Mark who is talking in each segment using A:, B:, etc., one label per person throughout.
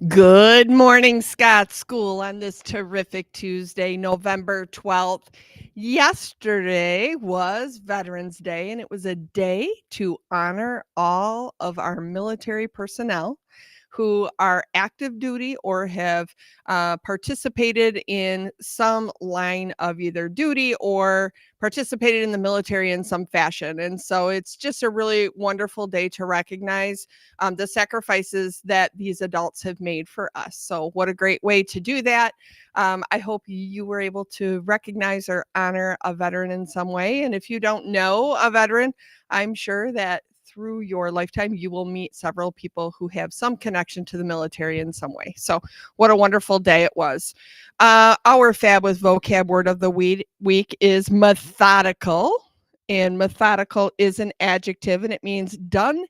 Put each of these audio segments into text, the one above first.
A: Good morning, Scott School, on this terrific Tuesday, November 12th. Yesterday was Veterans Day, and it was a day to honor all of our military personnel who are active duty or have participated in some line of either duty or participated in the military in some fashion. And so it's just a really wonderful day to recognize the sacrifices that these adults have made for us. So, what a great way to do that. I hope you were able to recognize or honor a veteran in some way. And if you don't know a veteran, I'm sure that through your lifetime, you will meet several people who have some connection to the military in some way. So, what a wonderful day it was. Our Fab with Vocab word of the week is methodical. And methodical is an adjective and it means done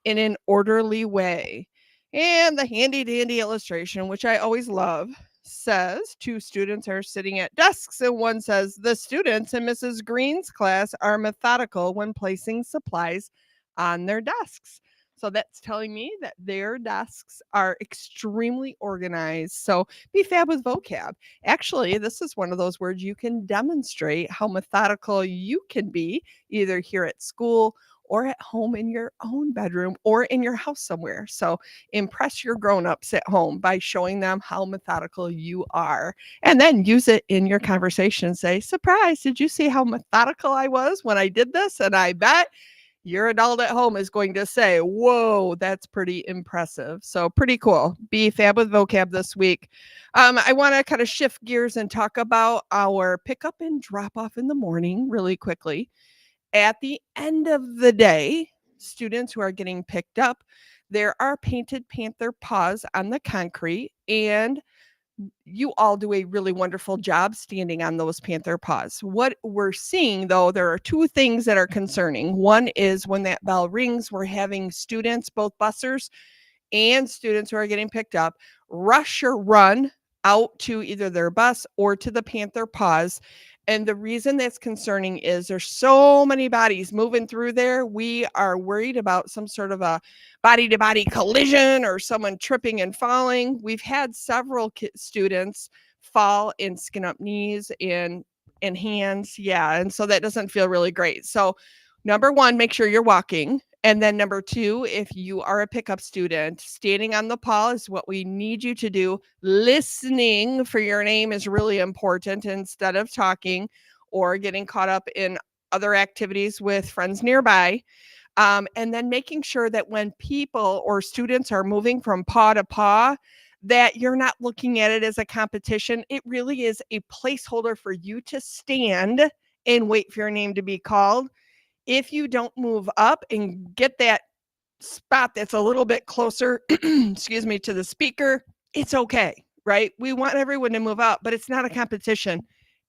A: in an orderly way. And the handy dandy illustration, which I always love, says two students are sitting at desks, and one says, the students in Mrs. Green's class are methodical when placing supplies on their desks. So that's telling me that their desks are extremely organized. So be fab with vocab. Actually, this is one of those words you can demonstrate how methodical you can be either here at school or at home in your own bedroom or in your house somewhere. So impress your grown-ups at home by showing them how methodical you are. And then use it in your conversation. Say, surprise, did you see how methodical I was when I did this? And I bet your adult at home is going to say, whoa, that's pretty impressive. So pretty cool. Be fab with vocab this week. I want to kind of shift gears and talk about our pickup and drop off in the morning really quickly. At the end of the day, students who are getting picked up, there are painted panther paws on the concrete, and you all do a really wonderful job standing on those panther paws. What we're seeing, though, there are two things that are concerning. One is when that bell rings, we're having students, both bussers and students who are getting picked up, rush or run out to either their bus or to the panther paws. And the reason that's concerning is there's so many bodies moving through there. We are worried about some sort of a body to body collision or someone tripping and falling. We've had several students fall and skin up knees and hands. Yeah. And so that doesn't feel really great. So, number one, make sure you're walking. And then number two, if you are a pickup student, standing on the paw is what we need you to do. Listening for your name is really important instead of talking or getting caught up in other activities with friends nearby. And then making sure that when people or students are moving from paw to paw, that you're not looking at it as a competition. It really is a placeholder for you to stand and wait for your name to be called. If you don't move up and get that spot that's a little bit closer, excuse me, to the speaker, it's okay, right? We want everyone to move up, but it's not a competition.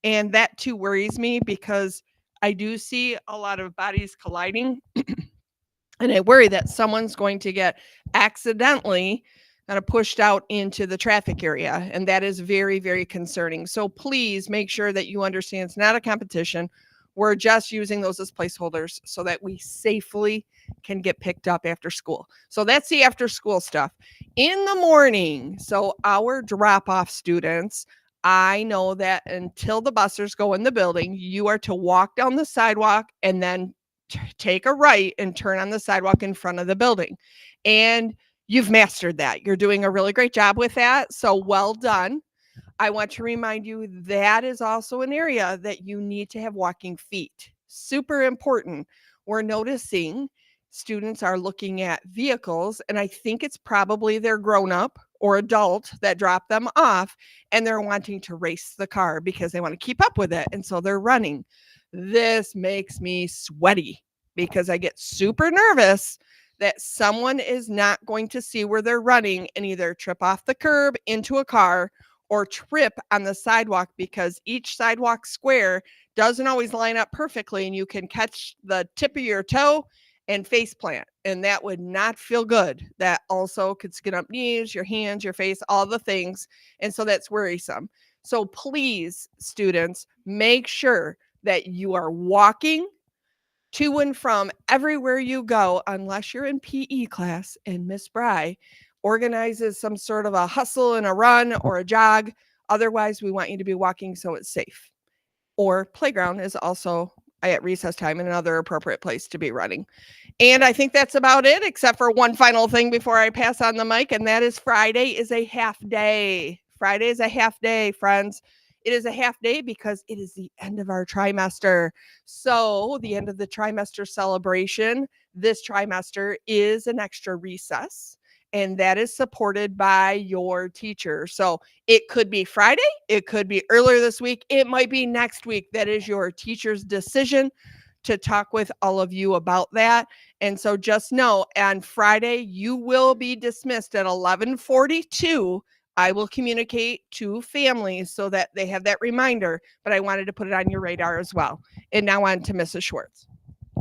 A: And that too worries me because I do see a lot of bodies colliding. And I worry that someone's going to get accidentally kind of pushed out into the traffic area. And that is very, very concerning. So please make sure that you understand it's not a competition. We're just using those as placeholders so that we safely can get picked up after school. So that's the after school stuff. In the morning, so our drop off students, I know that until the bussers go in the building, you are to walk down the sidewalk and then take a right and turn on the sidewalk in front of the building. And you've mastered that. You're doing a really great job with that. So well done. I want to remind you that is also an area that you need to have walking feet. Super important. We're noticing students are looking at vehicles, and I think it's probably their grown up or adult that dropped them off, and they're wanting to race the car because they want to keep up with it. And so they're running. This makes me sweaty because I get super nervous that someone is not going to see where they're running and either trip off the curb into a car or trip on the sidewalk because each sidewalk square doesn't always line up perfectly and you can catch the tip of your toe and face plant, and that would not feel good. That also could skin up knees, your hands, your face, all the things, and so that's worrisome. So please, students, make sure that you are walking to and from everywhere you go, unless you're in PE class and Miss Bry organizes some sort of a hustle and a run or a jog. Otherwise, we want you to be walking so it's safe. Or playground is also at recess time and another appropriate place to be running. And I think that's about it, except for one final thing before I pass on the mic, and that is Friday is a half day. Friday is a half day, friends. It is a half day because it is the end of our trimester. So, the end of the trimester celebration this trimester is an extra recess, and that is supported by your teacher. So, it could be Friday, it could be earlier this week, it might be next week. That is your teacher's decision to talk with all of you about that. And so just know on Friday, you will be dismissed at 11:42. I will communicate to families so that they have that reminder, but I wanted to put it on your radar as well. And now on to Mrs. Schwartz.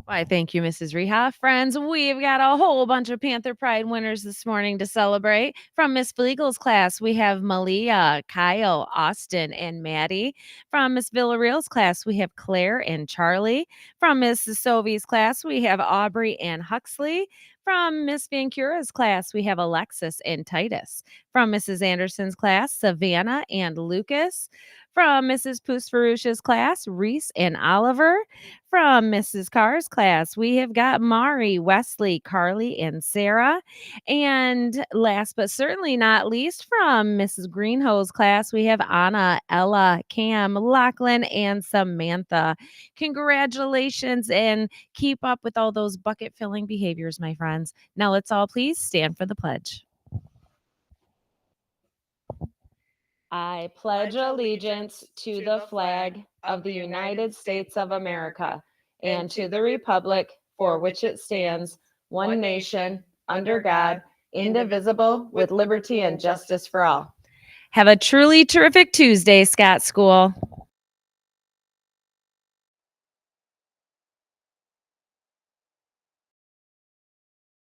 B: Why, thank you, Mrs. Reha. Friends, we've got a whole bunch of Panther Pride winners this morning to celebrate. From Miss Fleagle's class, we have Malia, Kyle, Austin, and Maddie. From Miss Villarreal's class, we have Claire and Charlie. From Mrs. Sovey's class, we have Aubrey and Huxley. From Miss Van Cura's class, we have Alexis and Titus. From Mrs. Anderson's class, Savannah and Lucas. From Mrs. Pusfarush's class, Reese and Oliver. From Mrs. Carr's class, we have got Mari, Wesley, Carly, and Sarah. And last but certainly not least, from Mrs. Greenhoe's class, we have Anna, Ella, Cam, Lachlan, and Samantha. Congratulations and keep up with all those bucket filling behaviors, my friends. Now let's all please stand for the pledge. I pledge allegiance to the flag of the United States of America and to the republic for which it stands, one nation, under God, indivisible, with liberty and justice for all. Have a truly terrific Tuesday, Scott School.